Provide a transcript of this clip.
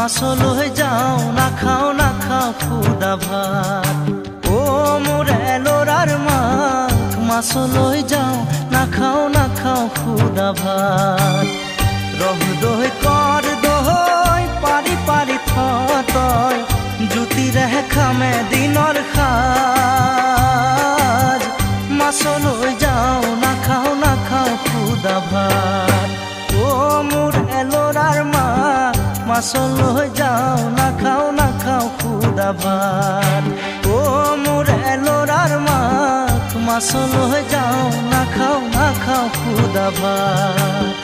মাছলৈ যাওঁ নাখাওঁ খুদা ভাত। ও মোৰ এলৰাৰ মাক মাছলৈ যাওঁ নাখাওঁ খুদা ভাত। ৰহ দৈ কৰ দৈ পাৰি পাৰি থয় জুতিৰে খামে দিনৰ সাজ। মাছলৈ যাওঁ নাখাওঁ খুদা ভাত। ও মোৰ এলৰাৰ মাক মাছলৈ যাওঁ নাখাওঁ খুদা ভাত। ও মোৰ এলৰাৰ মাক মাছলৈ যাওঁ নাখাওঁ খুদা ভাত।